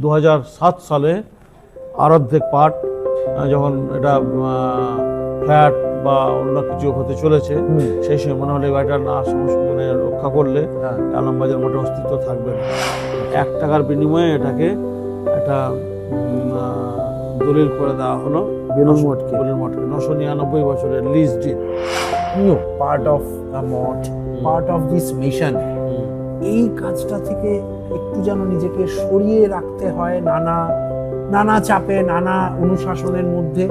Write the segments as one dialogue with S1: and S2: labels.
S1: 2007 সালে অর্ধেক পার্ট যখন এটা ফ্ল্যাট বা অন্য কিছু হতে চলেছে, সেই সময় মনে হলো এই বাড়িটার না মানে রক্ষা করলে আলমবাজার মোটে অস্তিত্ব থাকবে না। 1 টাকার বিনিময়ে এটাকে একটা দলিল করে দেওয়া হলো বেলুড় মঠকে 999 বছরের lease deed.
S2: Part of the Math, part of this mission. এই কাজটা থেকে একটু যেন নিজেকে সরিয়ে রাখতে হয় নানা চাপে, নানা অনুশাসনের মধ্যে।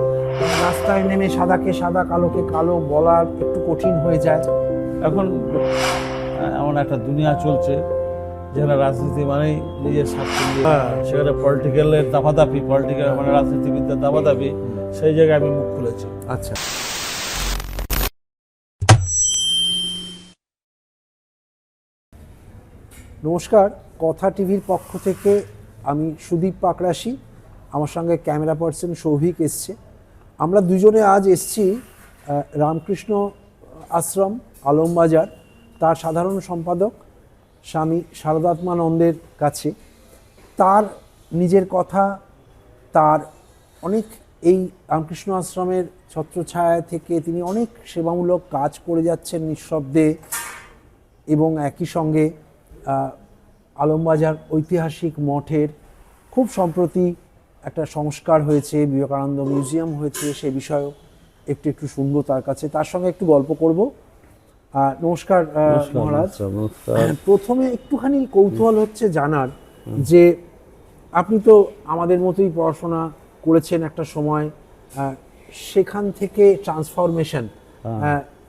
S2: রাস্তায় নেমে সাদাকে সাদা কালোকে কালো বলা একটু কঠিন হয়ে যায়।
S1: এখন এমন একটা দুনিয়া চলছে যেখানে রাজনীতি মানেই নিজের স্বার্থ, সেখানে পলিটিক্যালের দাপাদাপি, পলিটিক্যাল মানে রাজনীতিবিদ্যার দাপাদাপি, সেই জায়গায় আমি মুখ খুলেছি।
S2: আচ্ছা, নমস্কার, কথা টিভির পক্ষ থেকে আমি সুদীপ পাকরাশি, আমার সঙ্গে ক্যামেরা পার্সন সৌভিক এসছে। আমরা দুজনে আজ এসছি রামকৃষ্ণ আশ্রম আলমবাজার, তার সাধারণ সম্পাদক স্বামী শারদাত্মানন্দের কাছে। তার নিজের কথা, তার অনেক এই রামকৃষ্ণ আশ্রমের ছত্রছায়া থেকে তিনি অনেক সেবামূলক কাজ করে যাচ্ছেন নিঃশব্দে, এবং একই সঙ্গে আলমবাজার ঐতিহাসিক মঠের খুব সম্প্রতি একটা সংস্কার হয়েছে, বিবেকানন্দ মিউজিয়াম হয়েছে, সে বিষয়েও একটু শুনবো তার কাছে, তার সঙ্গে একটু গল্প করব। নমস্কার মহারাজ। প্রথমে একটুখানি কৌতূহল হচ্ছে জানার যে আপনি তো আমাদের মতোই পড়াশোনা করেছেন একটা সময়, সেখান থেকে ট্রান্সফরমেশন,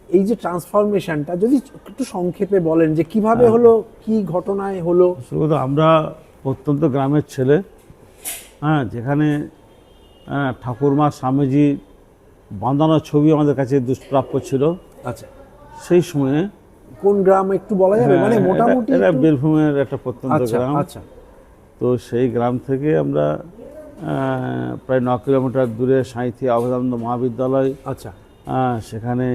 S2: এই যে ট্রান্সফরমেশনটা যদি একটু সংক্ষেপে বলেন যে কিভাবে হলো, কি ঘটনায় হলো।
S1: শুধু আমরা প্রত্যন্ত গ্রামের ছেলে, যেখানে ঠাকুরমা স্বামীজি বাঁধানো ছবি আমাদের কাছে দুষ্প্রাপ্য ছিল।
S2: আচ্ছা,
S1: সেই সময়ে
S2: কোন গ্রাম একটু বলা যাবে? মানে মোটামুটি
S1: এটা বীরভূমের একটা প্রত্যন্ত গ্রাম।
S2: আচ্ছা,
S1: তো সেই গ্রাম থেকে আমরা প্রায় 9 কিলোমিটার দূরে সাঁইথি অভেদানন্দ মহাবিদ্যালয়,
S2: আচ্ছা,
S1: সেখানে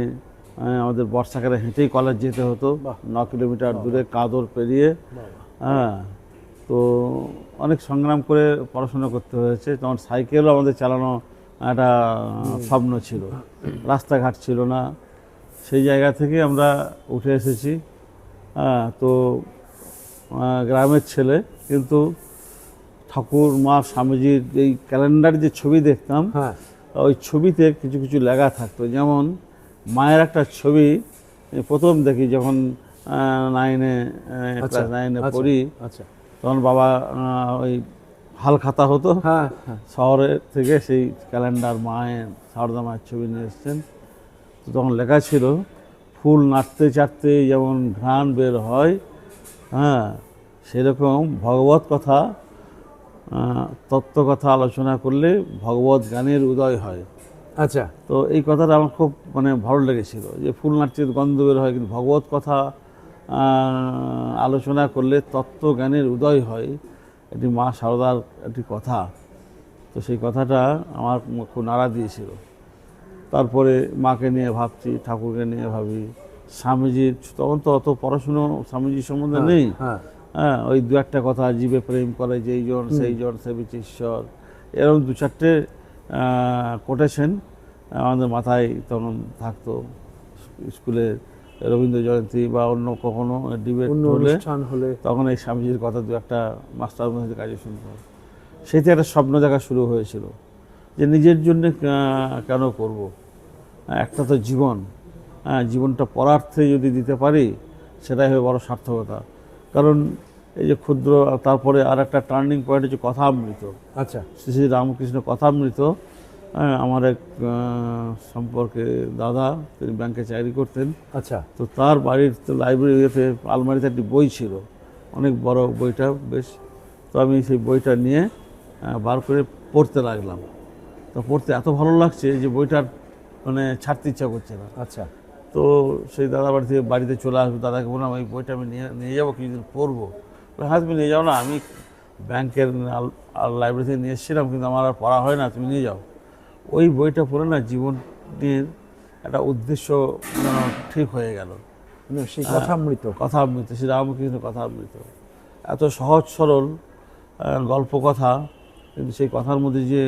S1: আমাদের বর্ষাকালে হেঁটেই কলেজ যেতে হতো 9 কিলোমিটার দূরে, কাদর পেরিয়ে। তো অনেক সংগ্রাম করে পড়াশোনা করতে হয়েছে। তখন সাইকেলও আমাদের চালানো একটা স্বপ্ন ছিল, রাস্তাঘাট ছিল না। সেই জায়গা থেকে আমরা উঠে এসেছি। তো গ্রামের ছেলে, কিন্তু ঠাকুর মা স্বামীজির এই ক্যালেন্ডার যে ছবি দেখতাম, ওই ছবিতে কিছু কিছু লেখা থাকতো। যেমন মায়ের একটা ছবি প্রথম দেখি যখন ক্লাস 9-এ পড়ি, তখন বাবা ওই হাল খাতা হতো, শহরের থেকে সেই ক্যালেন্ডার মায়ের, শারদা মায়ের ছবি নিয়ে এসছেন। তো তখন লেখা ছিল, ফুল নাড়তে চাড়তে যেমন ঘ্রাণ বের হয়, সেরকম ভগবত কথা, তত্ত্ব কথা আলোচনা করলে ভগবত জ্ঞানের উদয় হয়।
S2: আচ্ছা,
S1: তো এই কথাটা আমার খুব ভালো লেগেছিল, যে ফুল নাড়তে গন্ধ বের হয়, কিন্তু ভগবত কথা আলোচনা করলে তত্ত্ব জ্ঞানের উদয় হয়, এটি মা শারদার একটি কথা। তো সেই কথাটা আমার খুব নাড়া দিয়েছিল। তারপরে মাকে নিয়ে ভাবছি, ঠাকুরকে নিয়ে ভাবি, স্বামীজির, তখন তো অত পড়াশুনো স্বামীজির সম্বন্ধে নেই, ওই 2-1টা কথা, জীবে প্রেম করে যেই জন সেই জন সেবিছে ঈশ্বর, এরকম 2-4টে কোটেশন আমাদের মাথায় তখন থাকতো। স্কুলে রবীন্দ্র জয়ন্তী বা অন্য কখনো ডিবেট হলে তখন এই স্বামীজির কথা 2-1টা মাস্টার মধ্যে কাজে শুনতে হয়। সেইতে একটা স্বপ্ন দেখা শুরু হয়েছিল, যে নিজের জন্য কেন করব, একটা তো জীবন, জীবনটা পরার্থে যদি দিতে পারি সেটাই হবে বড় সার্থকতা। কারণ এই যে ক্ষুদ্র, তারপরে আর একটা টার্নিং পয়েন্ট হচ্ছে কথামৃত।
S2: আচ্ছা,
S1: শ্রী শ্রী রামকৃষ্ণ কথামৃত। আমার এক সম্পর্কে দাদা, তিনি ব্যাংকে চাকরি করতেন।
S2: আচ্ছা,
S1: তো তার বাড়ির তো লাইব্রেরিতে আলমারিতে একটি বই ছিল, অনেক বড় বইটা বেশ। তো আমি সেই বইটা নিয়ে বার করে পড়তে লাগলাম। তো পড়তে এত ভালো লাগছে যে বইটার ছাড়তে ইচ্ছা করছে না।
S2: আচ্ছা,
S1: তো সেই দাদা বাড়ি থেকে বাড়িতে চলে আসবো, দাদাকে বললাম এই বইটা আমি নিয়ে যাবো, কিছুদিন পড়বো। হ্যাঁ, তুমি নিয়ে যাও না, আমি ব্যাংকের লাইব্রেরি থেকে নিয়ে এসেছিলাম, কিন্তু আমার আর পড়া হয় না, তুমি নিয়ে যাও। ওই বইটা পড়ে না জীবনের একটা উদ্দেশ্য ঠিক হয়ে গেল।
S2: সেই কথামৃত,
S1: শ্রী রামকৃষ্ণ কথামৃত এত সহজ সরল, গল্প কথা, কিন্তু সেই কথার মধ্যে যে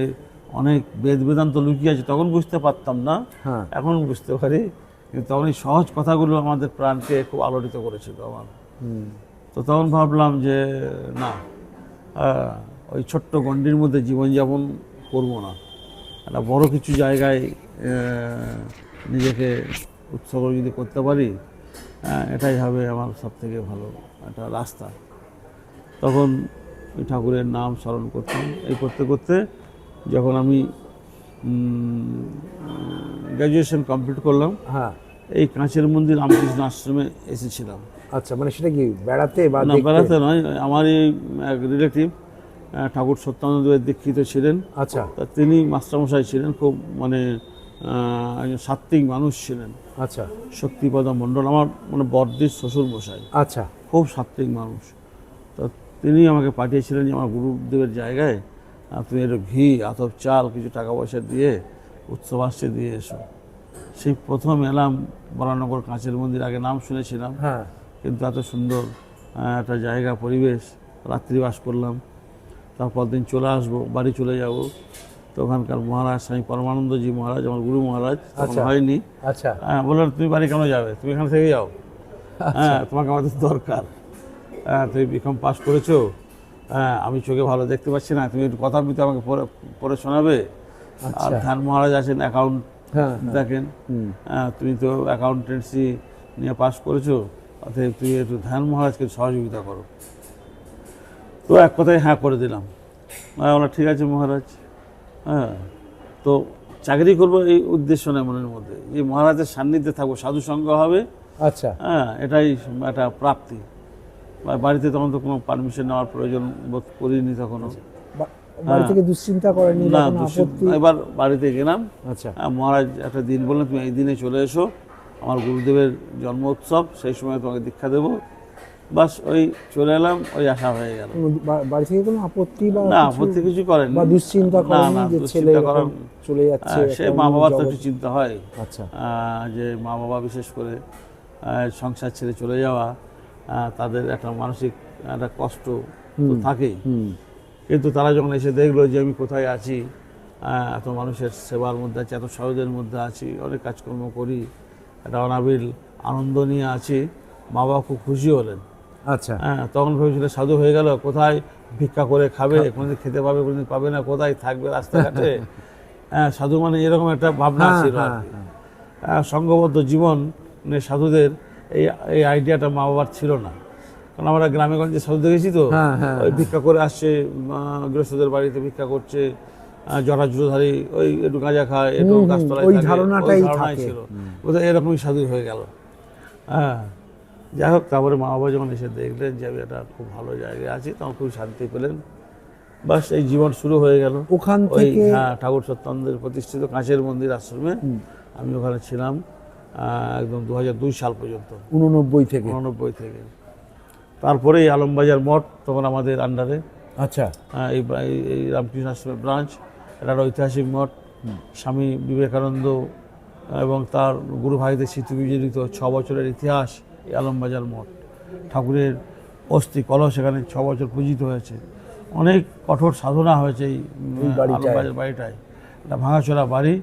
S1: অনেক বেদ বেদান্ত লুকিয়ে আছে তখন বুঝতে পারতাম না,
S2: হ্যাঁ
S1: এখন বুঝতে পারি। কিন্তু তখন এই সহজ কথাগুলো আমাদের প্রাণকে খুব আলোড়িত করেছিল আমার। তো তখন ভাবলাম যে না, ওই ছোট্ট গণ্ডির মধ্যে জীবনযাপন করবো না, একটা বড় কিছু জায়গায় নিজেকে উৎসর্গ যদি করতে পারি, এটাই হবে আমার সবথেকে ভালো একটা রাস্তা। তখন ওই ঠাকুরের নাম স্মরণ করতাম। এই করতে করতে যখন আমি গ্র্যাজুয়েশন কমপ্লিট করলাম,
S2: হ্যাঁ
S1: এই কাঁচের মন্দির রামকৃষ্ণ আশ্রমে এসেছিলাম।
S2: আচ্ছা, মানে সেটা কি বেড়াতে বা
S1: না,
S2: দেখতে?
S1: বেড়াতে নয়, আমার এই এক রিলেটিভ ঠাকুর সত্যানন্দের দীক্ষিত ছিলেন।
S2: আচ্ছা
S1: তা তিনি মাস্টারমশাই ছিলেন, খুব মানে একজন সাত্ত্বিক মানুষ ছিলেন।
S2: আচ্ছা
S1: শক্তিপদ মণ্ডল আমার মানে বর্দির শ্বশুর মশাই,
S2: আচ্ছা
S1: খুব সাত্ত্বিক মানুষ। তো তিনি আমাকে পাঠিয়েছিলেন যে আমার গুরুদেবের জায়গায় তুমি একটু ঘি, আতপ চাল, কিছু টাকা পয়সা দিয়ে উৎসব আসছে দিয়ে এসো। সেই প্রথম এলাম বরানগর কাঁচের মন্দির। আগে নাম শুনেছিলাম,
S2: হ্যাঁ
S1: কিন্তু এত সুন্দর একটা জায়গা, পরিবেশ। রাত্রিবাস করলাম, তারপর দিন চলে আসবো, বাড়ি চলে যাব। তো ওখানকার মহারাজ স্বামী পরমানন্দজি মহারাজ, আমার গুরু মহারাজ, তখন
S2: আচ্ছা।
S1: হয়নি।
S2: আচ্ছা
S1: বললেন তুমি বাড়ি কেন যাবে, তুমি এখান থেকে যাও, তোমাকে আমাদের দরকার। তুমি বিকম পাস করেছো, আমি চোখে ভালো দেখতে পাচ্ছি না, তুমি একটু কথা বলতে আমাকে পড়ে শোনাবে। আর ধ্যান মহারাজ আছেন, অ্যাকাউন্ট
S2: হ্যাঁ
S1: দেখেন, তুমি তো অ্যাকাউন্টেন্সি নিয়ে পাস করেছো, অতএব তুই একটু ধ্যান মহারাজকে সহযোগিতা করো। তো এক কথায় হ্যাঁ করে দিলাম। বললাম ঠিক আছে মহারাজ। তো চাকরি করবো এই উদ্দেশ্য নেই মনের মধ্যে, যে মহারাজের সান্নিধ্যে থাকবো, সাধু সঙ্গ হবে,
S2: আচ্ছা
S1: এটাই একটা প্রাপ্তি। বাড়িতে তখন তো কোনো পারমিশন নেওয়ার প্রয়োজন বোধ করিনি তখনও।
S2: বাড়ি থেকে দুশ্চিন্তা করেনি?
S1: না,
S2: কোনো আপত্তি?
S1: এবার বাড়িতে গেলাম।
S2: আচ্ছা
S1: মহারাজ একটা দিন বললেন তুমি এই দিনে চলে এসো, আমার গুরুদেবের জন্ম উৎসব, সেই সময় তোমাকে দীক্ষা দেবো। বাস ওই চলে এলাম, ওই আশা হয়ে গেল।
S2: বাড়ি থেকে কোনো আপত্তি বা
S1: না, আপত্তি কিছু করেন
S2: বা দুশ্চিন্তা করেনি যে ছেলে
S1: করার
S2: চলে যাচ্ছে?
S1: সে মা বাবার তো একটু চিন্তা হয়,
S2: আচ্ছা
S1: যে মা বাবা বিশেষ করে সংসার ছেড়ে চলে যাওয়া, তাদের একটা মানসিক একটা কষ্ট তো থাকেই। কিন্তু তারা যখন এসে দেখলো যে আমি কোথায় আছি, এত মানুষের সেবার মধ্যে আছি, এত সহজের মধ্যে আছি, অনেক কাজকর্ম করি, একটা অনাবিল আনন্দ নিয়ে আছি, মা বাবা খুব খুশি হলেন।
S2: আচ্ছা
S1: তখন ভেবেছিল সাধু হয়ে গেল, কোথায় ভিক্ষা করে খাবে, কোনোদিন খেতে পাবে, কোনোদিন পাবে না, কোথায় থাকবে রাস্তাঘাটে। সাধু মানে এরকম একটা ভাবনা ছিল আর কি। সঙ্গবদ্ধ জীবনে সাধুদের এই আইডিয়াটা মা বাবার ছিল না। কারণ আমরা গ্রামে গঞ্জে সাধু দেখেছি তো, ওই ভিক্ষা করে আসছে, গৃহস্থদের বাড়িতে ভিক্ষা করছে, জরা জুড়োধারী, ওই একটু গাঁজা খায়, একটু গাছতলায়
S2: ওই
S1: থাকে,
S2: ধারণাটাই
S1: ওই ধারণাই ছিল। কোথায় এরকমই সাধু হয়ে গেল। যাই হোক, তারপরে মা বাবা যখন এসে দেখলেন যে আমি একটা খুব ভালো জায়গায় আছি, তখন খুব শান্তি পেলেন। বাস এই জীবন শুরু হয়ে গেল
S2: ওখান
S1: ওই
S2: থেকে।
S1: ঠাকুর সত্যানন্দের প্রতিষ্ঠিত কাঁচের মন্দির আশ্রমে আমি ওখানে ছিলাম একদম 2002 সাল পর্যন্ত,
S2: 89 থেকে।
S1: 89 থেকে। তারপরে এই আলমবাজার মঠ তখন আমাদের আন্ডারে।
S2: আচ্ছা
S1: এই রামকৃষ্ণ আশ্রমের ব্রাঞ্চ, এটা একটা ঐতিহাসিক মঠ। স্বামী বিবেকানন্দ এবং তার গুরু ভাইদের স্মৃতি বিজড়িত 6 বছরের ইতিহাস এই আলমবাজার মঠ। ঠাকুরের অস্থি কলস সেখানে 6 বছর পূজিত হয়েছে। অনেক কঠোর সাধনা হয়েছে এই আলমবাজার বাড়িটায়। একটা ভাঙাচোরা বাড়ি।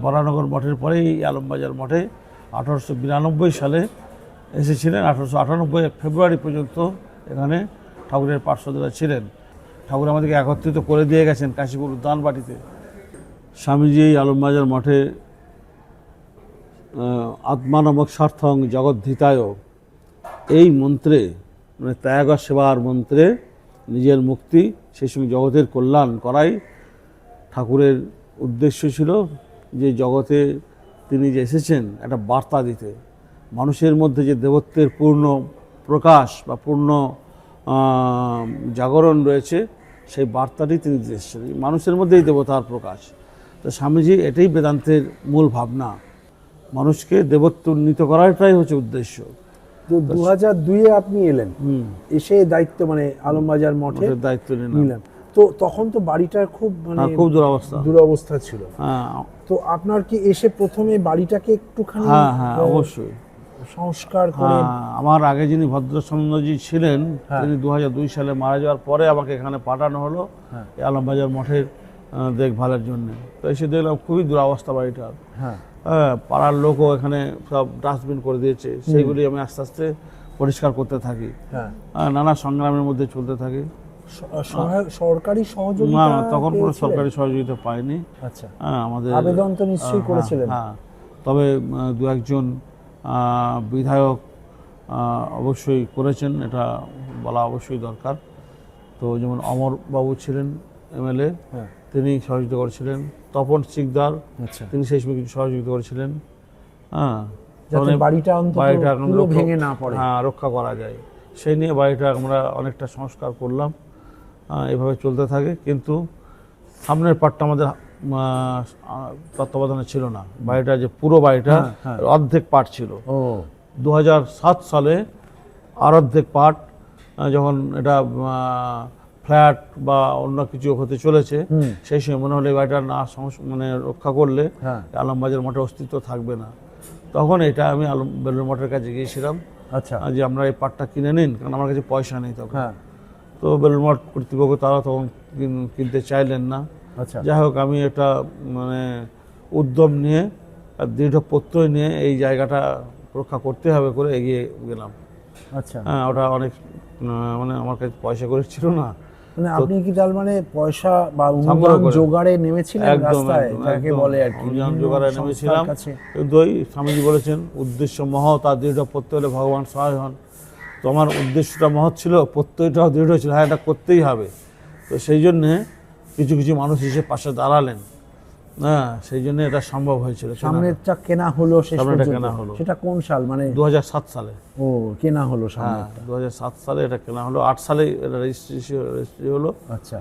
S1: বরানগর মঠের পরেই এই আলমবাজার মঠে 1892 সালে এসেছিলেন। 1898 ফেব্রুয়ারি পর্যন্ত এখানে ঠাকুরের পার্শ্বদরা ছিলেন। ঠাকুর আমাদেরকে একত্রিত করে দিয়ে গেছেন কাশীপুর উদ্যান বাটিতে। স্বামীজি এই আলমবাজার মঠে আত্মানমক স্বার্থং জগদ্ধিতায় এই মন্ত্রে, মানে ত্যাগ সেবার মন্ত্রে নিজের মুক্তি, সেই সঙ্গে জগতের কল্যাণ করাই ঠাকুরের উদ্দেশ্য ছিল। যে জগতে তিনি যে এসেছেন একটা বার্তা দিতে, মানুষের মধ্যে যে দেবত্বের পূর্ণ প্রকাশ বা পূর্ণ জাগরণ রয়েছে, সেই বার্তাটি তিনি দিতে এসেছেন। মানুষের মধ্যেই দেবতার প্রকাশ। তো স্বামীজি এটাই বেদান্তের মূল ভাবনা, মানুষকে দেবত্ব উন্নীত করাটাই হচ্ছে উদ্দেশ্য।
S2: তো 2002-এ আপনি এলেন, এসে দায়িত্ব মানে আলমবাজার মঠে
S1: দায়িত্ব
S2: নিলেন। তো তখন তো বাড়িটার খুব মানে
S1: খুব দুরবস্থা
S2: ছিল। তো আপনার কি এসে প্রথমে বাড়িটাকে একটুখানি?
S1: হ্যাঁ অবশ্যই।
S2: সংস্কার করে।
S1: আমার আগে যিনি ভদ্রসন্নজি ছিলেন
S2: হ্যাঁ।
S1: তিনি 2002 সালে মারা যাওয়ার পরে আমাকে এখানে পাঠানো হলো
S2: হ্যাঁ।
S1: এই আলমবাজার মঠের দেখভালের জন্য। তো এসে দেখলাম খুবই দুরবস্থা বাড়িটার।
S2: হ্যাঁ,
S1: পাড়ার লোকও এখানে সব ডাস্টবিন করে দিয়েছে, সেইগুলি আমি আস্তে আস্তে পরিষ্কার করতে থাকি।
S2: হ্যাঁ।
S1: নানা সংগ্রামের মধ্যে চলতে থাকি।
S2: সরকারি
S1: না
S2: সহযোগিতা
S1: তখন কোনো
S2: পেয়েছিলেন?
S1: সরকারি সহযোগিতা পাইনি।
S2: আচ্ছা,
S1: আমাদের
S2: আবেদন তো নিশ্চয়ই
S1: হ্যাঁ,
S2: করেছিলেন।
S1: হ্যাঁ, তবে দু একজন বিধায়ক অবশ্যই করেছেন, এটা বলা অবশ্যই দরকার। তো যেমন অমর বাবু ছিলেন এমএলএ,
S2: হ্যাঁ।
S1: তিনি সহযোগিতা করেছিলেন। তপন শিকদার
S2: আচ্ছা,
S1: তিনি সেই সময় কিছু সহযোগিতা করেছিলেন। হ্যাঁ,
S2: যাতে বাড়িটা অন্তত পুরো ভেঙে না পড়ে।
S1: হ্যাঁ, রক্ষা করা যায় সেই নিয়ে বাড়িটা আমরা অনেকটা সংস্কার করলাম। এভাবে চলতে থাকে, কিন্তু সামনের পার্টটা আমাদের তত্ত্বাবধানে ছিল না। বাড়িটা যে পুরো বাড়িটা
S2: হ্যাঁ।
S1: অর্ধেক পার্ট ছিল।
S2: ও
S1: 2007 সালে আর অর্ধেক পার্ট, যখন এটা ফ্ল্যাট বা অন্য কিছু হতে চলেছে, সেই সময় মনে হলো এই বাড়িটা না মানে রক্ষা করলে
S2: হ্যাঁ।
S1: আলমবাজার মঠের অস্তিত্ব থাকবে না। তখন এটা আমি বেলুড় মঠের কাছে গিয়েছিলাম
S2: আচ্ছা,
S1: যে আমরা এই পার্টটা কিনে নিন, কারণ আমার কাছে পয়সা নেই তখন।
S2: হ্যাঁ,
S1: তো বেলুড় মঠ কর্তৃপক্ষ তারা তখন কিনতে চাইলেন না।
S2: আচ্ছা,
S1: যাই হোক, আমি একটা মানে উদ্যম নিয়ে আর দৃঢ় প্রত্যয় নিয়ে এই জায়গাটা রক্ষা করতে হবে করে এগিয়ে গেলাম।
S2: আচ্ছা।
S1: হ্যাঁ, ওটা অনেক মানে আমার কাছে পয়সা করে ছিল না।
S2: মানে আপনি কি তার মানে পয়সা বা
S1: সংগ্রহ
S2: অনুদান
S1: করে।
S2: জোগাড়ে নেমেছিলেন
S1: একদম,
S2: রাস্তায়,
S1: একদম,
S2: যাকে
S1: একদম।
S2: বলে আর কি,
S1: অনুদান
S2: বিভিন্ন
S1: জোগাড়ে
S2: সংস্থার
S1: নেমেছিলাম।
S2: কাছে।
S1: কিন্তু ওই স্বামীজি বলেছেন উদ্দেশ্য মহৎ আর দৃঢ় প্রত্যয় হলে ভগবান সহায় হন। তো আমার উদ্দেশ্যটা মহৎ ছিল, প্রত্যয়টাও দৃঢ় ছিল, হ্যাঁ এটা করতেই হবে। তো সেই জন্যে কিছু কিছু মানুষ এসে পাশে দাঁড়ালেন। হ্যাঁ, সেই জন্য এটা সম্ভব হয়েছিল।
S2: সামনেরটা কেনা হলো শেষ
S1: সামনেটা
S2: পর্যন্ত?
S1: কেনা হলো।
S2: সেটা কোন সাল মানে?
S1: 2007 সালে।
S2: ও, কেনা হলো
S1: হ্যাঁ,
S2: সামনেরটা।
S1: 2007 সালে এটা কেনা হলো। 8 সালে এটা রেজিস্ট্রি হলো।
S2: আচ্ছা,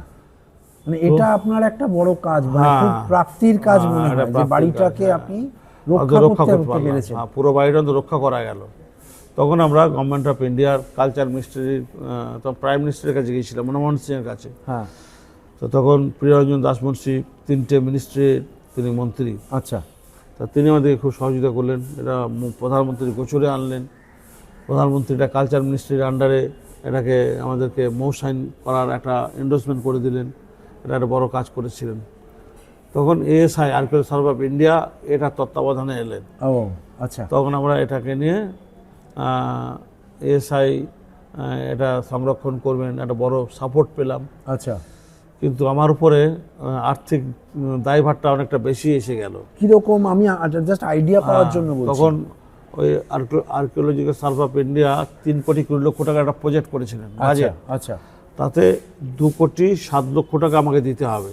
S2: মানে এটা আপনার একটা বড় কাজ, মানে
S1: হ্যাঁ।
S2: খুব প্রাপ্তির কাজ মনে
S1: হ্যাঁ,
S2: হয়
S1: এটা
S2: যে
S1: প্রাপ্তির
S2: বাড়িটাকে
S1: কাজ, হ্যাঁ।
S2: আপনি
S1: রক্ষা
S2: রক্ষা
S1: করতে
S2: করতে
S1: পারলাম।
S2: পেরেছেন।
S1: হ্যাঁ, পুরো বাড়িটা তো রক্ষা করা গেল। তখন আমরা গভর্নমেন্ট অফ ইন্ডিয়ার কালচার মিনিস্ট্রির প্রাইম মিনিস্টারের কাছে গিয়েছিলাম, মনমোহন সিংয়ের কাছে।
S2: হ্যাঁ,
S1: তো তখন প্রিয়রঞ্জন দাসমুন্সি 3টে মিনিস্ট্রির তিনি মন্ত্রী।
S2: আচ্ছা,
S1: তা তিনি আমাদেরকে খুব সহযোগিতা করলেন। এটা প্রধানমন্ত্রী গোচরে আনলেন। প্রধানমন্ত্রীটা কালচার মিনিস্ট্রির আন্ডারে এটাকে আমাদেরকে মৌসাইন করার একটা এন্ডোর্সমেন্ট করে দিলেন। এটা একটা বড় কাজ করেছিলেন। তখন ASI archaeology survey of India এটা তত্ত্বাবধানে এলেন।
S2: ও আচ্ছা,
S1: তখন আমরা এটাকে নিয়ে এএসআই এটা সংরক্ষণ করবেন, একটা বড় সাপোর্ট পেলাম।
S2: আচ্ছা।
S1: কিন্তু আমার উপরে আর্থিক দায়ভারটা অনেকটা বেশি এসে গেল।
S2: কিরকম, আমি জাস্ট আইডিয়া পাওয়ার জন্য বলছি।
S1: তখন ওই আর্কিওলজিক্যাল সার্ভে অফ ইন্ডিয়া 3,20,00,000 টাকা একটা প্রজেক্ট করেছিলেন
S2: আচ্ছা,
S1: বাজেট।
S2: আচ্ছা,
S1: তাতে 2,07,00,000 টাকা আমাকে দিতে হবে,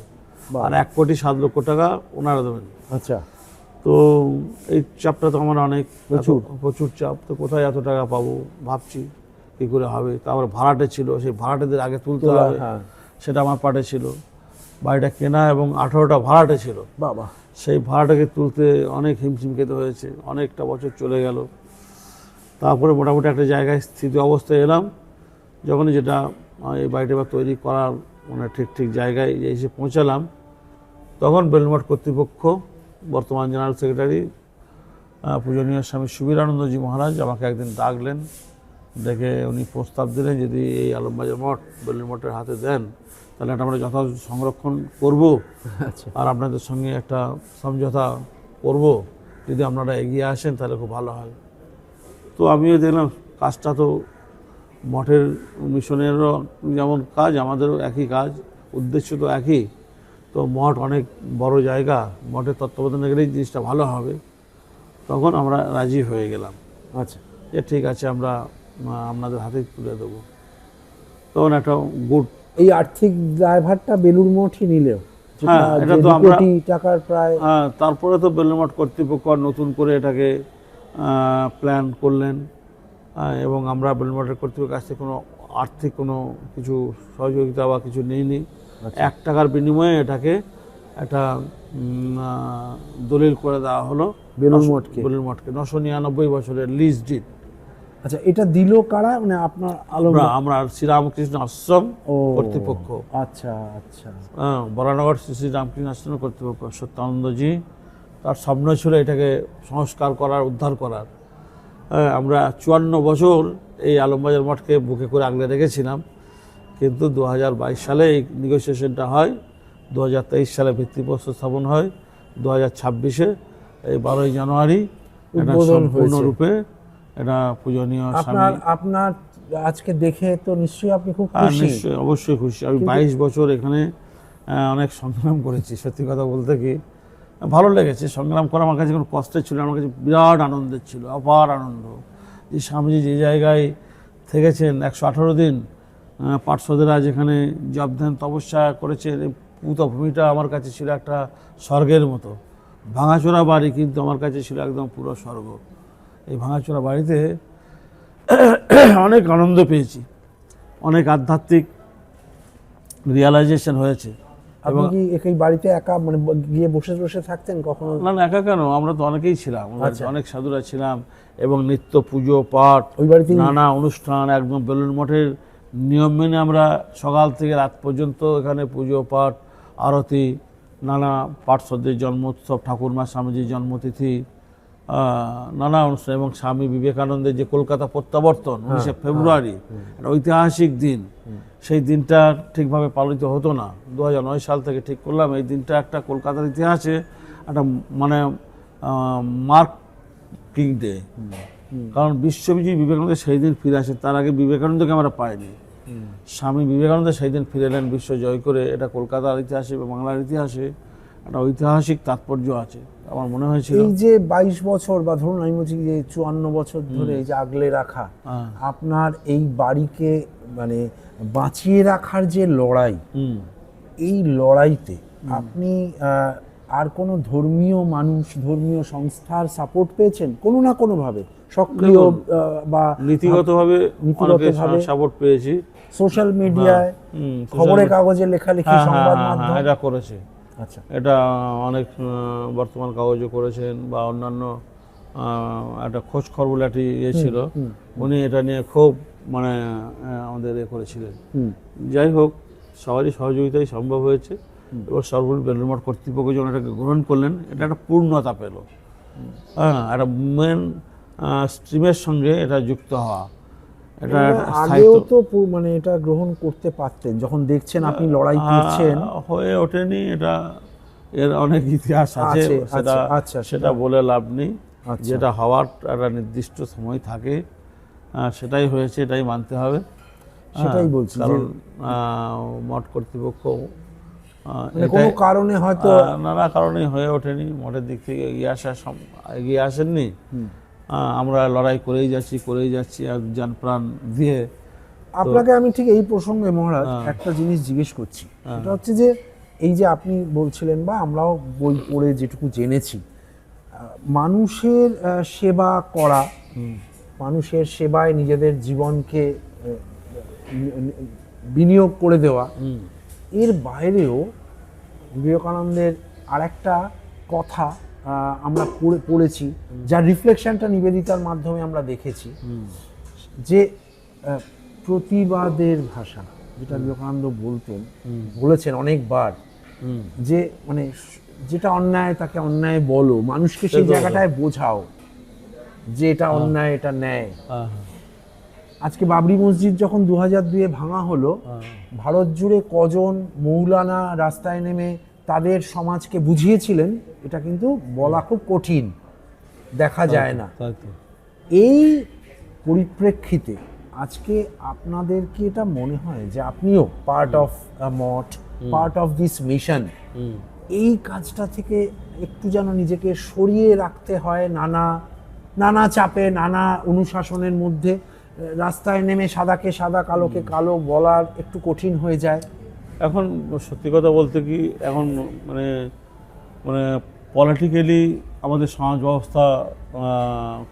S2: বাহ।
S1: আর 1,07,00,000 টাকা ওনারা দেবেন।
S2: আচ্ছা,
S1: তো এই চাপটা তো আমার অনেক
S2: প্রচুর।
S1: প্রচুর চাপ। তো কোথায় এত টাকা পাবো ভাবছি, কী করে হবে। তারপর ভাড়াটে ছিল, সেই ভাড়াটেদের আগে তুলতে হবে,
S2: হ্যাঁ,
S1: সেটা আমার পাটে ছিল। বাড়িটা কেনা এবং 18টা ভাড়াটে ছিল।
S2: বাবা।
S1: সেই ভাড়াটাকে তুলতে অনেক হিমশিম খেতে হয়েছে, অনেকটা বছর চলে গেল। তারপরে মোটামুটি একটা জায়গায় স্থিতি অবস্থায় এলাম, যখনই যেটা এই বাড়িটা এবার তৈরি করার মানে ঠিক জায়গায় এসে পৌঁছালাম, তখন বেলুড় মঠ কর্তৃপক্ষ বর্তমান জেনারেল সেক্রেটারি পূজনীয় স্বামী সুবীরানন্দজি মহারাজ আমাকে একদিন ডাকলেন। ডেকে উনি প্রস্তাব দিলেন, যদি এই আলমবাজার মঠ বেলুড় মঠের হাতে দেন তাহলে এটা আমরা যথাযথ সংরক্ষণ করব,
S2: আচ্ছা,
S1: আর আপনাদের সঙ্গে একটা সমঝোতা করব, যদি আপনারা এগিয়ে আসেন তাহলে খুব ভালো হয়। তো আমিও দেখলাম কাজটা তো মঠের মিশনেরও যেমন কাজ, আমাদেরও একই কাজ, উদ্দেশ্য তো একই। তো মঠ অনেক বড় জায়গা, মঠের তত্ত্বাবধানে গেলেই জিনিসটা ভালো হবে। তখন আমরা রাজি হয়ে গেলাম
S2: আচ্ছা,
S1: যে ঠিক আছে আমরা আপনাদের হাতে তুলে দেবো। তখন একটা গুড,
S2: এই আর্থিক দায়ভারটা বেলুড় মঠই নিলেও,
S1: হ্যাঁ, এটা তো
S2: 2
S1: আমরা
S2: কোটি টাকার প্রায়।
S1: তারপরে তো বেলুড় মঠ কর্তৃপক্ষ নতুন করে এটাকে প্ল্যান করলেন, এবং আমরা বেলুড় মঠের কর্তৃপক্ষের কাছ থেকে কোনো আর্থিক কোনো কিছু সহযোগিতা বা কিছু নিইনি। 1 টাকার বিনিময়ে এটাকে একটা দলিল করে দেওয়া হলো
S2: বেলুড় মঠকে।
S1: বেলুড় মঠকে 999 বছরের লিজ ডিড।
S2: আচ্ছা, এটা দিল কারা, মানে আপনার আলম?
S1: আমরা শ্রীরামকৃষ্ণ আশ্রম
S2: ও
S1: কর্তৃপক্ষ,
S2: আচ্ছা, আচ্ছা,
S1: বরানগর শ্রী রামকৃষ্ণ আশ্রম কর্তৃপক্ষ। সত্যানন্দজি তার স্বপ্ন ছিল এটাকে সংস্কার করার, উদ্ধার করার। আমরা 54 বছর এই আলমবাজার মঠকে বুকে করে আগলে রেখেছিলাম, কিন্তু 2022 সালে এই নেগোসিয়েশনটা হয়, 2023 সালে ভিত্তিপ্রস্তর স্থাপন হয়, 2026-এ এই 12ই জানুয়ারি এটা সম্পূর্ণরূপে এটা পূজনীয় স্বামী।
S2: আপনার আজকে দেখে তো নিশ্চয়ই আপনি খুব খুশি।
S1: নিশ্চয়ই, অবশ্যই খুশি। আমি 22 বছর এখানে অনেক সংগ্রাম করেছি, সত্যি কথা বলতে কি ভালো লেগেছে। সংগ্রাম করা আমার কাছে কোনো কষ্টের ছিল না, আমার কাছে বিরাট আনন্দের ছিল, অপার আনন্দ। যে স্বামীজি যে জায়গায় থেকেছেন 118 দিন, পার্শ্বদেরা যেখানে জপ ধ্যান তপস্যা করেছেন, এই পুতভূমিটা আমার কাছে ছিল একটা স্বর্গের মতো। ভাঙাচোরা বাড়ি, কিন্তু আমার কাছে ছিল একদম পুরো স্বর্গ। এই ভাঙাচোরা বাড়িতে অনেক আনন্দ পেয়েছি, অনেক আধ্যাত্মিক রিয়ালাইজেশন হয়েছে।
S2: আপনি কি এই বাড়িতে একা মানে গিয়ে বসে বসে থাকতেন কখনো?
S1: না না, একা কেন, আমরা তো অনেকেই ছিলাম, অনেক সাধুরা ছিলাম, এবং নিত্য পুজো পাঠ,
S2: ওই বাড়িতে
S1: নানা অনুষ্ঠান একদম বেলুড় মঠের নিয়ম মেনে আমরা সকাল থেকে রাত পর্যন্ত এখানে পুজো পাঠ, আরতি, নানা পার্শ্বদের জন্মোৎসব, ঠাকুরমা স্বামীজির জন্মতিথি, নানা অনুষ্ঠান, এবং স্বামী বিবেকানন্দের যে কলকাতা প্রত্যাবর্তন 19শে ফেব্রুয়ারি, একটা ঐতিহাসিক দিন। সেই দিনটা ঠিকভাবে পালিত হতো না, 2009 সাল থেকে ঠিক করলাম এই দিনটা একটা কলকাতার ইতিহাসে একটা মানে মার্কিং ডে। কারণ বিশ্ববিজয়ী বিবেকানন্দ সেই দিন ফিরে আসে, তার আগে বিবেকানন্দকে আমরা পাইনি। স্বামী বিবেকানন্দ সেই দিন ফিরে এলেন বিশ্ব জয় করে। এটা কলকাতার ইতিহাসে বা বাংলার ইতিহাসে একটা ঐতিহাসিক তাৎপর্য আছে। আমার মনে হয়েছিল
S2: এই যে 22 বছর বা ধরুন আমি বলছি যে 54 বছর ধরে এই যে আগলে রাখা, আপনার এই বাড়িকে মানে বাঁচিয়ে রাখার যে লড়াই, এই লড়াইতে আপনি আর কোনো ধর্মীয় মানুষ, ধর্মীয় সংস্থার সাপোর্ট পেয়েছেন কোনো না কোনো ভাবে, সক্রিয় বা
S1: নীতিগতভাবে সাপোর্ট পেয়েছি।
S2: সোশ্যাল মিডিয়ায়, খবরের কাগজে লেখালেখি, সংবাদ মাধ্যম
S1: এটা করেছে।
S2: আচ্ছা,
S1: এটা অনেক বর্তমান কাগজও করেছেন, বা অন্যান্য একটা খোঁজ খবর বলে একটি ইয়ে ছিল, উনি এটা নিয়ে খুব মানে আমাদের এ করেছিলেন। যাই হোক, সবারই সহযোগিতাই সম্ভব হয়েছে, এবং সর্বোপরি বেলুড় মঠ কর্তৃপক্ষ যখন এটাকে গ্রহণ করলেন, এটা একটা পূর্ণতা পেল। একটা মেন স্ট্রিমের সঙ্গে এটা যুক্ত হওয়া, এটা
S2: আগেও তো মানে এটা গ্রহণ করতে পারতেন, যখন দেখছেন আপনি লড়াই করছেন।
S1: হয়ে ওঠেনি, এটা এর অনেক ইতিহাস আছে, সেটা বলে লাভ নেই। যেটা হওয়ার একটা নির্দিষ্ট সময় থাকে, সেটাই হয়েছে, এটাই মানতে হবে।
S2: সেটাই বলছি,
S1: কারণ মঠ কর্তৃপক্ষ
S2: কোনো কারণে হয়তো
S1: নানা কারণে হয়ে ওঠেনি, মঠের দিক থেকে এগিয়ে আসেননি। আমরা লড়াই করেই যাচ্ছি আর জান প্রাণ দিয়ে।
S2: আপনাকে আমি ঠিক এই প্রসঙ্গে মহারাজ একটা জিনিস জিজ্ঞেস করছি, সেটা হচ্ছে যে এই যে আপনি বলছিলেন, বা আমরাও বই পড়ে যেটুকু জেনেছি, মানুষের সেবা করা, মানুষের সেবায় নিজেদের জীবনকে বিনিয়োগ করে দেওয়া, এর বাইরেও বিবেকানন্দের আরেকটা কথা আমরা পড়েছি, যার রিফ্লেকশনটা নিবেদিতার মাধ্যমে আমরা দেখেছি, যে প্রতিবাদের ভাষা, যেটা বিবেকানন্দ বলেছেন অনেকবার, যে মানে যেটা অন্যায় তাকে অন্যায় বলো, মানুষকে সেই জায়গাটায় বোঝাও যে এটা অন্যায়, এটা ন্যায়। আজকে বাবরি মসজিদ যখন 2002-এ ভাঙা হলো, ভারত জুড়ে কজন মৌলানা রাস্তায় নেমে তাদের সমাজকে বুঝিয়েছিলেন, এটা কিন্তু বলা খুব কঠিন, দেখা যায় না। এই পরিপ্রেক্ষিতে আজকে আপনাদের কি এটা মনে হয় যে আপনিও part of Math, part of this mission, এই কাজটা থেকে একটু যেন নিজেকে সরিয়ে রাখতে হয়, নানা চাপে, নানা অনুশাসনের মধ্যে রাস্তায় নেমে সাদাকে সাদা, কালোকে কালো বলার একটু কঠিন হয়ে যায়?
S1: এখন সত্যি কথা বলতে কি, এখন মানে মানে পলিটিক্যালি আমাদের সমাজ ব্যবস্থা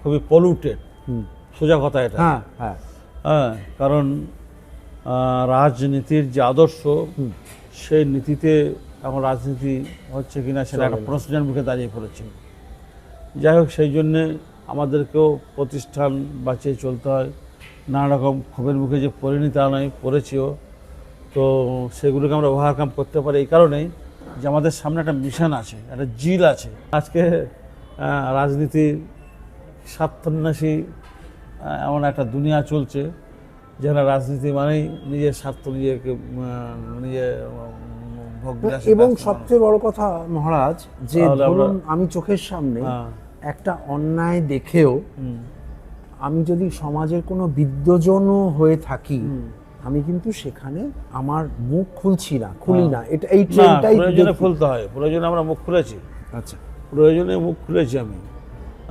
S1: খুবই পলিউটেড, সোজা কথা এটা। হ্যাঁ, কারণ রাজনীতির যে আদর্শ, সেই নীতিতে এখন রাজনীতি হচ্ছে কিনা সেটা একটা প্রশ্নের মুখে দাঁড়িয়ে পড়েছে। যাই হোক, সেই জন্যে আমাদেরকেও প্রতিষ্ঠান বাঁচিয়ে চলতে হয়। নানা রকম ক্ষোভের মুখে যে পরিণতি নয়, পড়েছিও, তো সেগুলোকে আমরা ওভারকাম করতে পারি এই কারণেই যে আমাদের সামনে একটা মিশন আছে, একটা জিল আছে। আজকে রাজনীতির স্বার্থান্বেষী এমন একটা দুনিয়া চলছে যেখানে রাজনীতি মানেই নিজের স্বার্থ নিজে ভোগ বিলাসে
S2: এবং
S1: ব্যস্ত মানুষ।
S2: সবচেয়ে বড় কথা মহারাজ যে
S1: তাহলে
S2: ধরুন আমি চোখের সামনে
S1: হ্যাঁ।
S2: একটা অন্যায় দেখেও
S1: হুম।
S2: আমি যদি সমাজের কোনো বিদ্যজনও হয়ে থাকি আমি কিন্তু সেখানে আমার মুখ খুলি না, এটা এই
S1: না,
S2: ট্রেন্ডটাই
S1: প্রয়োজনে খুলতে হয়, প্রয়োজনে আমরা মুখ খুলেছি,
S2: আচ্ছা
S1: প্রয়োজনে মুখ খুলেছি আমি।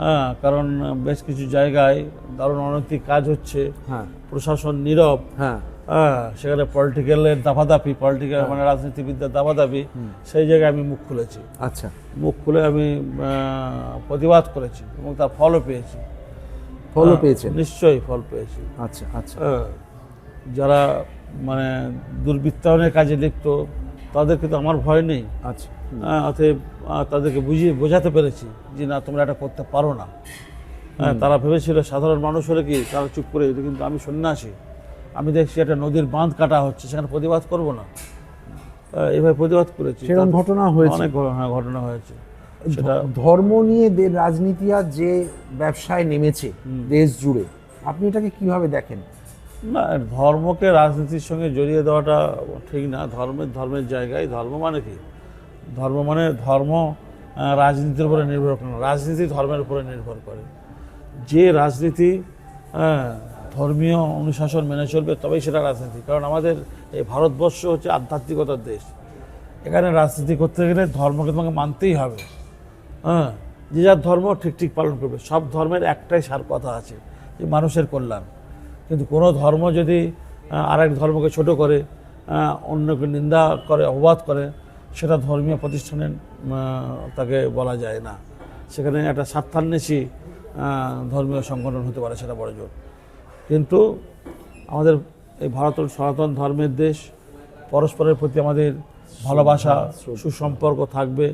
S1: হ্যাঁ, কারণ বেশ কিছু জায়গায় দারুণ অনৈতিক কাজ হচ্ছে,
S2: হ্যাঁ
S1: প্রশাসন নীরব,
S2: হ্যাঁ
S1: হ্যাঁ, সেখানে পলিটিক্যালের দাপাদাপি, মানে রাজনীতিবিদদের দাপাদাপি, সেই জায়গায় আমি মুখ খুলেছি।
S2: আচ্ছা
S1: মুখ খুলে আমি প্রতিবাদ করেছি এবং তার ফলও পেয়েছি।
S2: ফলো পেয়েছেন?
S1: নিশ্চয়ই ফল পেয়েছি।
S2: আচ্ছা আচ্ছা
S1: যারা মানে দুর্বৃত্তায়নের কাজে লিপ্ত তাদেরকে তো আমার ভয় নেই।
S2: আচ্ছা
S1: অতএব তাদেরকে বোঝাতে পেরেছি যে না, তোমরা এটা করতে পারো না। তারা ভেবেছিল সাধারণ মানুষ হলে কি তারা চুপ করে যেত, কিন্তু আমি সন্ন্যাসী, আমি দেখছি একটা নদীর বাঁধ কাটা হচ্ছে, সেখানে প্রতিবাদ করব না, এইভাবে প্রতিবাদ করেছি।
S2: সেরকম ঘটনা হয়েছে,
S1: অনেক ঘটনা হয়েছে। সেটা
S2: ধর্ম নিয়ে রাজনীতি আর যে ব্যবসায় নেমেছে দেশ জুড়ে, আপনি এটাকে কিভাবে দেখেন?
S1: না, ধর্মকে রাজনীতির সঙ্গে জড়িয়ে দেওয়াটা ঠিক না। ধর্মের জায়গায় ধর্ম মানে কি? ধর্ম রাজনীতির উপরে নির্ভর করে না, রাজনীতি ধর্মের উপরে নির্ভর করে। যে রাজনীতি ধর্মীয় অনুশাসন মেনে চলবে তবেই সেটা রাজনীতি। কারণ আমাদের এই ভারতবর্ষ হচ্ছে আধ্যাত্মিকতার দেশ। এখানে রাজনীতি করতে গেলে ধর্মকে তোমাকে মানতেই হবে। যে যার ধর্ম ঠিক পালন করবে। সব ধর্মের একটাই সার কথা আছে, যে মানুষের কল্যাণ। কিন্তু কোনো ধর্ম যদি আরেক ধর্মকে ছোট করে, অন্যকে নিন্দা করে, অপবাদ করে, সেটা ধর্মীয় প্রতিষ্ঠানে তাকে বলা যায় না। সেখানে একটা স্বার্থান্বেষী ধর্মীয় সংগঠন হতে পারে, সেটা বড় জোর। কিন্তু আমাদের এই ভারত সনাতন ধর্মের দেশ, পরস্পরের প্রতি আমাদের ভালোবাসা, সুসম্পর্ক থাকবে,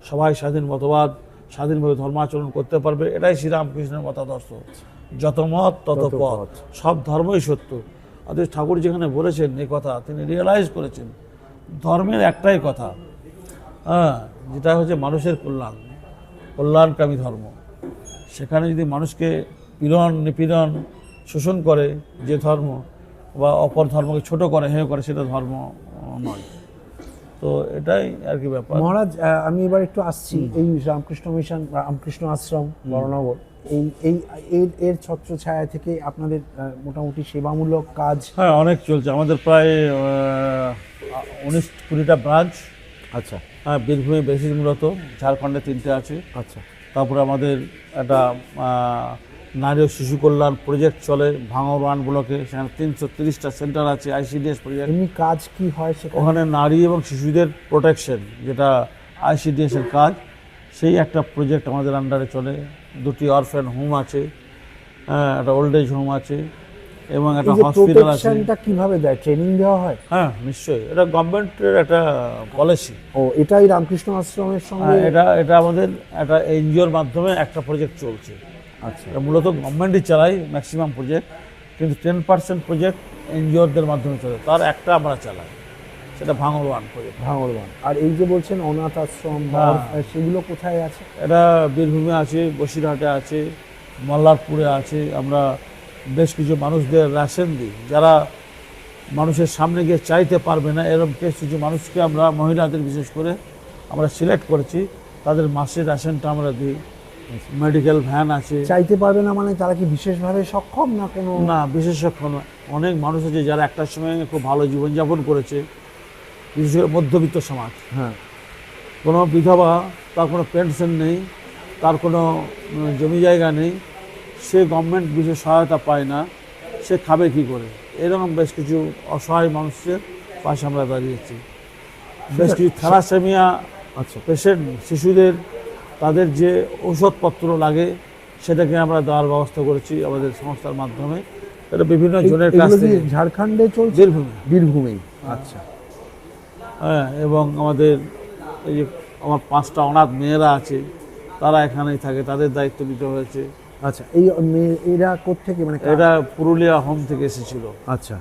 S1: সবাই স্বাধীন মতবাদ, স্বাধীনভাবে ধর্মাচরণ করতে পারবে, এটাই শ্রীরামকৃষ্ণের মতাদর্শ। যত মত তত পথ, সব ধর্মই সত্য। অথচ ঠাকুর যেখানে বলেছেন এই কথা, তিনি রিয়েলাইজ করেছেন ধর্মের একটাই কথা, যেটা হচ্ছে মানুষের কল্যাণকামী ধর্ম। সেখানে যদি মানুষকে নিপীড়ন, শোষণ করে যে ধর্ম, বা অপর ধর্মকে ছোট করে, হেয় করে, সেটা ধর্ম নয়। তো এটাই আর কি ব্যাপার।
S2: মহারাজ, আমি এবার একটু আসছি এই রামকৃষ্ণ মিশন, রামকৃষ্ণ আশ্রম বড়নগর, এর ছত্রছায়া থেকে আপনাদের মোটামুটি সেবামূলক কাজ।
S1: হ্যাঁ, অনেক চলছে আমাদের, প্রায় 19-20টা ব্রাঞ্চ। আচ্ছা, হ্যাঁ, বীরভূমে বেশি, মূলত ঝাড়খণ্ডে 3টে আছে। আচ্ছা, তারপরে আমাদের একটা নারী ও শিশু কল্যাণ প্রজেক্ট চলে ভাঙড় 1 ব্লকে, সেখানে 330টা সেন্টার আছে, ICDS প্রজেক্ট।
S2: এমনি কাজ কি হয়
S1: ওখানে? নারী এবং শিশুদের প্রোটেকশন, যেটা ICDS এর কাজ, সেই একটা প্রজেক্ট আমাদের আন্ডারে চলে। 2টি অরফ্যান হোম আছে, একটা ওল্ড এজ হোম আছে, এবং একটা হসপিটাল আছে।
S2: প্রোটেকশনটা কিভাবে দেয়? ট্রেনিং দেওয়া হয়?
S1: হ্যাঁ, নিশ্চয়ই, এটা গভর্নমেন্টের একটা পলিসি।
S2: ও, এটাই রামকৃষ্ণ আশ্রমের সঙ্গে?
S1: এটা আমাদের একটা NGOর মাধ্যমে একটা প্রজেক্ট চলছে। আচ্ছা, এটা মূলত গভর্নমেন্টই চালাই ম্যাক্সিমাম প্রজেক্ট, কিন্তু 10% প্রজেক্ট NGOদের মাধ্যমে চলে, তার একটা আমরা চালাই, সেটা ভাঙড় 1 প্রজেক্ট।
S2: ভাঙড় 1। আর এই যে বলছেন অনাথ আশ্রম, সেগুলো কোথায় আছে?
S1: এটা বীরভূমে আছে, বসিরহাটে আছে, মল্লারপুরে আছে। আমরা বেশ কিছু মানুষদের রেশন দিই, যারা মানুষের সামনে গিয়ে চাইতে পারবে না, এরকম বেশ কিছু মানুষকে আমরা, মহিলাদের বিশেষ করে আমরা সিলেক্ট করেছি, তাদের মাসের রেশনটা আমরা দিই। মেডিকেল ভ্যান আছে।
S2: চাইতে পারবে না মানে তারা কি বিশেষভাবে সক্ষম না? কোনো
S1: না, বিশেষ সক্ষম না। অনেক মানুষ আছে যারা একটার সময় খুব ভালো জীবনযাপন করেছে, বিশেষ করে মধ্যবিত্ত সমাজ।
S2: হ্যাঁ,
S1: কোনো বিধবা, তার কোনো পেনশন নেই, তার কোনো জমি জায়গা নেই, সে গভর্নমেন্ট বিশেষ সহায়তা পায় না, সে খাবে কী করে? এরকম বেশ কিছু অসহায় মানুষের পাশে আমরা দাঁড়িয়েছি। বেশ কিছু থ্যালাসেমিয়া পেশেন্ট শিশুদের, তাদের যে ঔষধপত্র লাগে, সেটাকে আমরা দেওয়ার ব্যবস্থা করেছি আমাদের সংস্থার মাধ্যমে। এটা বিভিন্ন জনের কাছ থেকে।
S2: ঝাড়খণ্ডে চলছে? বীরভূমেই। আচ্ছা,
S1: হ্যাঁ, এবং আমাদের এই যে আমার 5টা অনাথ মেয়েরা আছে, তারা এখানেই থাকে, তাদের দায়িত্ব নিতে হয়েছে।
S2: আচ্ছা, এরা কোত্থেকে, মানে
S1: এটা পুরুলিয়া হোম থেকে এসেছিল।
S2: আচ্ছা,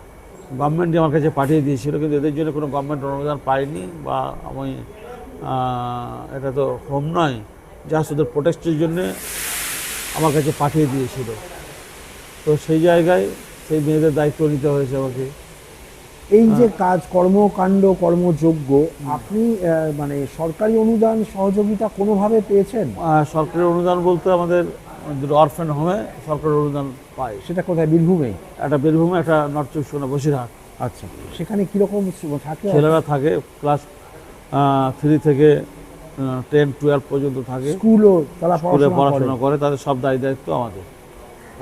S1: গভর্নমেন্ট আমার কাছে পাঠিয়ে দিয়েছিল, কিন্তু এদের জন্য কোনো গভর্নমেন্ট অনুদান পাইনি, বা আমি এটা তো হোম নয়, যা শুধু প্রোটেক্টের জন্যে আমার কাছে পাঠিয়ে দিয়েছিল। তো সেই জায়গায় সেই মেয়েদের দায়িত্ব নিতে হয়েছে আমাকে।
S2: এই যে কাজ কর্মকাণ্ড কর্মযোগ্য, আপনি মানে সরকারি অনুদান সহযোগিতা কোনোভাবে পেয়েছেন?
S1: সরকারি অনুদান বলতে আমাদের দুটো অরফেন হোমে সরকারি অনুদান পাই।
S2: সেটা কোথায়? বীরভূমে?
S1: একটা বীরভূমে, একটা নর্থ চব্বিশ পরগনা বসিরহাট।
S2: আচ্ছা, সেখানে কীরকম থাকে?
S1: ছেলেরা থাকে ক্লাস 3 থেকে 10-12 পর্যন্ত থাকে,
S2: স্কুলও তারা
S1: স্কুলে পড়াশোনা
S2: পড়াশোনা
S1: করে, তাদের সব দায়িত্ব আমাদের।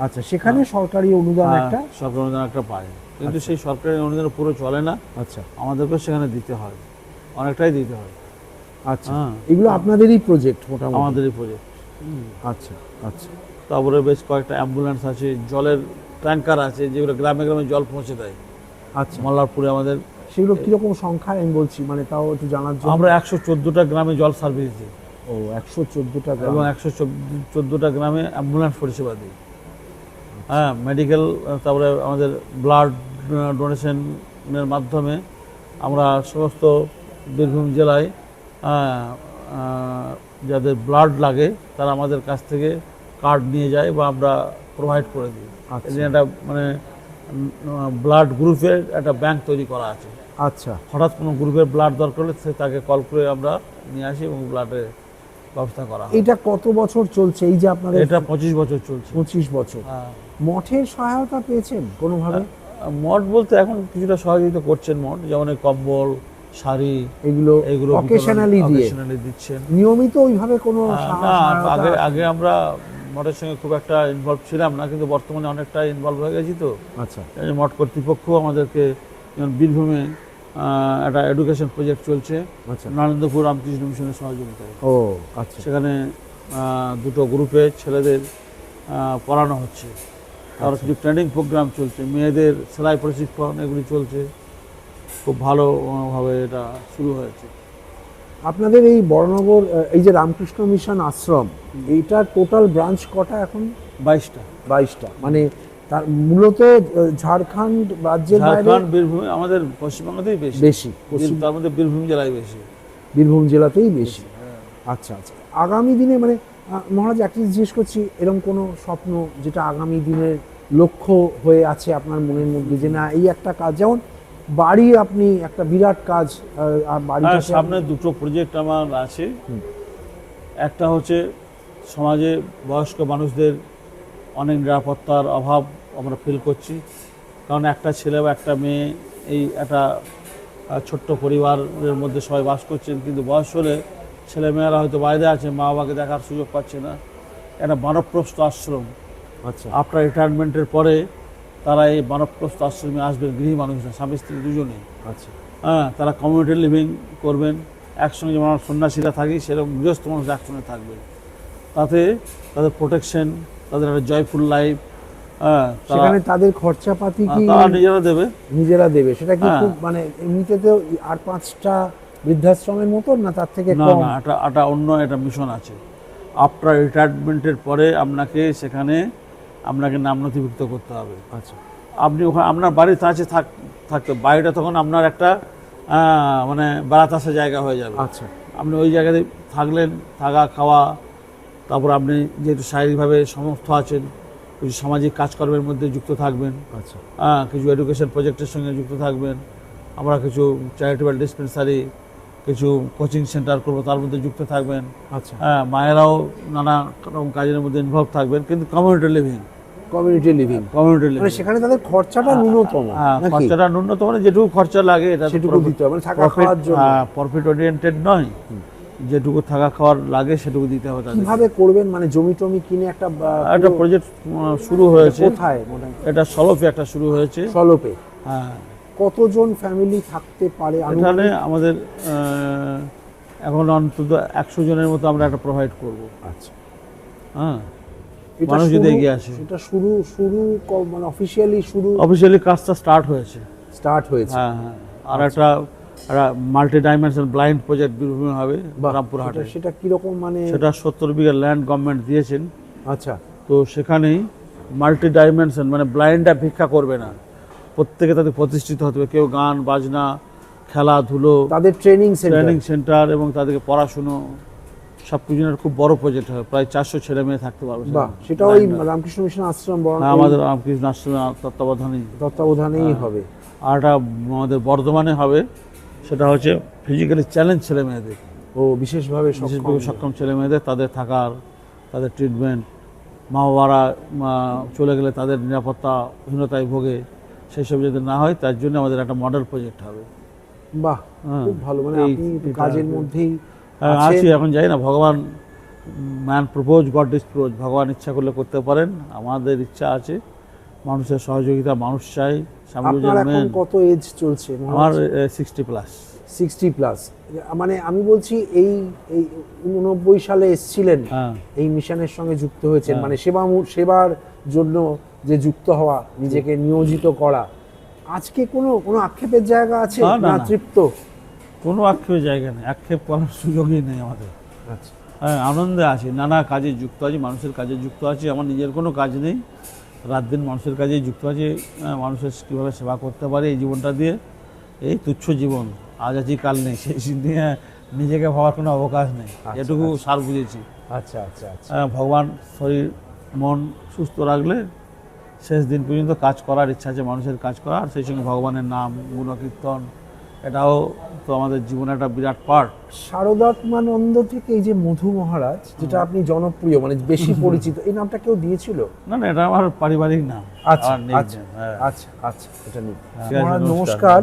S2: আচ্ছা, সেখানে সরকারি অনুদান একটা?
S1: সরকারি অনুদান একটা পায়, কিন্তু সেই সরকারি অনুদান পুরো চলে না।
S2: আচ্ছা,
S1: আমাদেরকে সেখানে দিতে হয়, অনেকটাই দিতে হয়।
S2: আচ্ছা, এগুলো আপনাদেরই প্রজেক্ট মোটামুটি?
S1: আমাদেরই প্রজেক্ট।
S2: আচ্ছা আচ্ছা।
S1: তারপরে বেশ কয়েকটা অ্যাম্বুলেন্স আছে, জলের ট্যাঙ্কার আছে, যেগুলো গ্রামে গ্রামে জল পৌঁছে দেয়।
S2: আচ্ছা,
S1: মল্লারপুরে আমাদের।
S2: সেগুলো কীরকম সংখ্যায় আমি বলছি, মানে তাও একটু জানার জন্য।
S1: আমরা 114টা গ্রামে জল সার্ভিস দিই।
S2: ও, 114টা গ্রাম।
S1: এবং 114টা গ্রামে অ্যাম্বুলেন্স পরিষেবা দিই। হ্যাঁ, মেডিকেল, তারপরে আমাদের ব্লাড ডোনেশনের মাধ্যমে আমরা সমস্ত বীরভূম জেলায় যাদের ব্লাড লাগে তারা আমাদের কাছ থেকে কার্ড নিয়ে যায় বা আমরা প্রোভাইড করে দিই।
S2: আচ্ছা।
S1: একটা মানে ব্লাড গ্রুপের একটা ব্যাংক তৈরি করা আছে।
S2: আচ্ছা,
S1: হঠাৎ কোনো গ্রুপের ব্লাড দরকার হলে তাকে কল করে আমরা নিয়ে আসি এবং ব্লাডের ব্যবস্থা করা হয়।
S2: এটা কত বছর চলছে এই যে আপনাদের?
S1: এটা 25 বছর চলছে।
S2: 25 বছর।
S1: হ্যাঁ।
S2: মঠের সহায়তা পেয়েছেন কোনোভাবে?
S1: মঠ বলতে এখন কিছুটা সহযোগিতা করছেন মঠ, যেমন এই কম্বল, শাড়ি,
S2: এগুলো অকেশনালি
S1: দিচ্ছেন।
S2: নিয়মিত ওইভাবে কোনো
S1: না, আগে আমরা মঠের সঙ্গে খুব একটা ইনভলভ ছিলাম না, কিন্তু বর্তমানে অনেকটা ইনভলভ হয়ে গেছি। তো
S2: আচ্ছা,
S1: মঠ কর্তৃপক্ষ আমাদেরকে, যেমন বীরভূমে একটা এডুকেশন প্রজেক্ট চলছে নরেন্দ্রপুর রামকৃষ্ণ মিশনের সহযোগিতায়।
S2: ও আচ্ছা।
S1: সেখানে দুটো গ্রুপে ছেলেদের পড়ানো হচ্ছে। তার কিছু ট্রেনিং প্রোগ্রাম চলছে, মেয়েদের সেলাই প্রশিক্ষণ, এগুলি চলছে। খুব ভালোভাবে এটা শুরু হয়েছে।
S2: আপনাদের এই বড়নগর এই যে রামকৃষ্ণ মিশন আশ্রম, এইটার টোটাল ব্রাঞ্চ কটা এখন?
S1: 22টা।
S2: 22টা, মানে তার মূলত ঝাড়খণ্ড রাজ্যের বাইরে?
S1: ঝাড়খণ্ড, বীরভূমে, আমাদের পশ্চিমবঙ্গতেই বেশি। তার মধ্যে বীরভূম জেলায় বেশি।
S2: বীরভূম জেলাতেই বেশি। আচ্ছা আচ্ছা। আগামী দিনে মানে মহারাজ একটা জিজ্ঞেস করছি, এরকম কোনো স্বপ্ন যেটা আগামী দিনের লক্ষ্য হয়ে আছে আপনার মনের মধ্যে, যে না এই একটা কাজ, যেমন বাড়ি, আপনি একটা বিরাট কাজ বাড়ির
S1: সামনে দুটো প্রজেক্ট আমার আছে। একটা হচ্ছে সমাজে বয়স্ক মানুষদের অনেক নিরাপত্তার অভাব আমরা ফিল করছি, কারণ একটা ছেলে বা একটা মেয়ে, এই একটা ছোট্ট পরিবারের মধ্যে সবাই বাস করছেন, কিন্তু বয়স হলে ছেলেমেয়েরা হয়তো বাইরে আছে, মা বাবাকে দেখার সুযোগ পাচ্ছে না। একটা বানপ্রস্থ আশ্রম।
S2: আচ্ছা,
S1: আফটার রিটায়ারমেন্টের পরে তারা এই বানপ্রস্থ আশ্রমে আসবেন, গৃহী মানুষরা, স্বামী স্ত্রী দুজনেই।
S2: আচ্ছা,
S1: হ্যাঁ, তারা কমিউনিটি লিভিং করবেন একসঙ্গে, যেমন আমরা সন্ন্যাসীরা থাকি সেরকম গৃহস্থ মানুষ একসঙ্গে থাকবেন। তাতে তাদের প্রোটেকশন, তাদের একটা জয়ফুল লাইফ। হ্যাঁ,
S2: সেখানে তাদের খরচাপাতি কি
S1: তারা নিজেরা দেবে?
S2: নিজেরা দেবে। সেটা কি খুব মানে এমনিতে তো আর 5টা বৃদ্ধাশ্রমের মতো না, তার থেকে কম?
S1: না, এটা অন্য একটা মিশন আছে। আফটার রিটায়ারমেন্টের পরে আপনাকে নাম নথিভুক্ত করতে হবে।
S2: আচ্ছা,
S1: আপনি ওখানে আপনার বাড়িতে আছে থাকতে, বাড়িটা তখন আপনার একটা মানে বেড়াতে আসার জায়গা হয়ে যাবে।
S2: আচ্ছা,
S1: আপনি ওই জায়গাতে থাকলেন, থাকা খাওয়া, তারপর আপনি যেহেতু শারীরিকভাবে সমর্থ আছেন, কিছু সামাজিক কাজকর্মের মধ্যে যুক্ত থাকবেন।
S2: আচ্ছা,
S1: কিছু এডুকেশন প্রজেক্টের সঙ্গে যুক্ত থাকবেন। আমরা কিছু চ্যারিটেবল ডিসপেন্সারি, কিছু কোচিং সেন্টার করবো, তার মধ্যে যুক্ত থাকবেন।
S2: আচ্ছা,
S1: মায়েরাও নানা রকম কাজের মধ্যে ইনভলভ থাকবেন, কিন্তু কমিউনিটি লিভিং।
S2: মানে সেখানে তাদের খরচাটা ন্যূনতম,
S1: খরচাটা ন্যূনতম, মানে যেটুকু খরচা লাগে এটা
S2: সেটুকু দিতে হবে, থাকা খাওয়ার জন্য।
S1: প্রফিট ওরিয়েন্টেড নয়, যেটুকু থাকা খাওয়ার লাগে সেটুকু দিতে হবে।
S2: কিভাবে করবেন, মানে জমি টমি কিনে একটা
S1: প্রজেক্ট শুরু হয়েছে।
S2: কোথায়?
S1: এটা সলপে একটা শুরু হয়েছে।
S2: সলপে?
S1: হ্যাঁ।
S2: কতজন ফ্যামিলি থাকতে পারে
S1: এখানে? আমাদের এখন অন্তত 100 জনের মতো আমরা একটা প্রোভাইড করব।
S2: আচ্ছা,
S1: হ্যাঁ, মানুষ যদি এগিয়ে আসে।
S2: এটা শুরু মানে অফিসিয়ালি
S1: কাজটা স্টার্ট হয়েছে।
S2: হ্যাঁ
S1: হ্যাঁ। আর একটা মাল্টি ডাইমেনশন ব্লাইন্ড প্রজেক্ট বীরভূমে হবে, রামপুরহাটে।
S2: সেটা কিরকম? মানে
S1: সেটা 70 বিঘা ল্যান্ড গভর্নমেন্ট দিয়েছেন।
S2: আচ্ছা,
S1: তো সেখানেই মাল্টি ডাইমেনশন, মানে ব্লাইন্ডরা ভিক্ষা করবে না, প্রত্যেকে তাদের প্রতিষ্ঠিত হতে হবে। কেউ গান বাজনা, খেলাধুলো,
S2: তাদের ট্রেনিং সেন্টার
S1: এবং তাদেরকে পড়াশুনো সব কিছুর খুব বড় প্রজেক্ট হবে, প্রায় 400 ছেলে মেয়ে থাকতে পারবে
S2: বাহ,
S1: সেখানে।
S2: সেটা ওই রামকৃষ্ণ মিশন আশ্রম
S1: হ্যাঁ, আমাদের রামকৃষ্ণ আশ্রমের তত্ত্বাবধানেই।
S2: তত্ত্বাবধানেই হবে।
S1: আর একটা আমাদের বর্ধমানে হবে, সেটা হচ্ছে ফিজিক্যালি চ্যালেঞ্জ ছেলে মেয়েদের,
S2: ও বিশেষভাবে
S1: বিশেষভাবে সক্ষম ছেলে মেয়েদের, তাদের থাকার, তাদের ট্রিটমেন্ট, মা বাবারা চলে গেলে তাদের নিরাপত্তাহীনতায় ভোগে, সেই সব যদি না হয় তার জন্য আমাদের একটা মডেল প্রজেক্ট হবে।
S2: বাহ,
S1: হ্যাঁ,
S2: খুব ভালো। মানে
S1: এই-
S2: আপনি
S1: এটা-
S2: কাজের মধ্যেই
S1: হ্যাঁ,
S2: আছেন।
S1: আছি, এখন যাই না, ভগবান ম্যান প্রপোজ গড ডিসপ্রোজ, ভগবান ইচ্ছা করলে করতে পারেন, আমাদের ইচ্ছা আছে, মানুষের সহযোগিতা মানুষ চাই।
S2: আপনার এখন কত এজ চলছে?
S1: আমার 60+।
S2: 60+। মানে আমি বলছি এই এই 89 সালে এসেছিলেন,
S1: হ্যাঁ,
S2: এই মিশনের সঙ্গে যুক্ত হয়েছেন,
S1: হ্যাঁ।
S2: মানে সেবার জন্য যে যুক্ত হওয়া, নিজেকে নিয়োজিত করা, আজকে কোনো কোনো আক্ষেপের জায়গা আছে
S1: না, না,
S2: না
S1: না।
S2: তৃপ্ত?
S1: কোনো আক্ষেপের জায়গা নেই, আক্ষেপ করার সুযোগই নেই আমাদের।
S2: আচ্ছা,
S1: হ্যাঁ, আনন্দে আছি, নানা কাজে যুক্ত আছি, মানুষের কাজে যুক্ত আছি। আমার নিজের কোনো কাজ নেই, রাত দিন মানুষের কাজেই যুক্ত আছি। মানুষের কীভাবে সেবা করতে পারি এই জীবনটা দিয়ে, এই তুচ্ছ জীবন, আজ আছি কাল নেই, সেই নিয়ে নিজেকে ভাবার কোনো অবকাশ নেই,
S2: আচ্ছা,
S1: এটুকু
S2: আচ্ছা।
S1: সার বুঝেছি।
S2: আচ্ছা, আচ্ছা, আচ্ছা।
S1: ভগবান শরীর মন সুস্থ রাখলে শেষ দিন পর্যন্ত কাজ করার ইচ্ছা আছে, মানুষের কাজ করার, সেই সঙ্গে ভগবানের নাম গুণকীর্তন, এটাও তো আমাদের জীবনে একটা বিরাট পার্ট।
S2: শারদাত্মানন্দ থেকে এই যে মধু মহারাজ, যেটা আপনি জনপ্রিয়, মানে বেশি পরিচিত, এই নামটা কেউ দিয়েছিল?
S1: না না, এটা আমার পারিবারিক নাম।
S2: আচ্ছা,
S1: আমার nickname,
S2: আচ্ছা,
S1: হ্যাঁ।
S2: আচ্ছা, আচ্ছা, এটা নিয়ে।
S1: ঠিক আছে,
S2: মহারাজ
S1: নমস্কার।
S2: নমস্কার।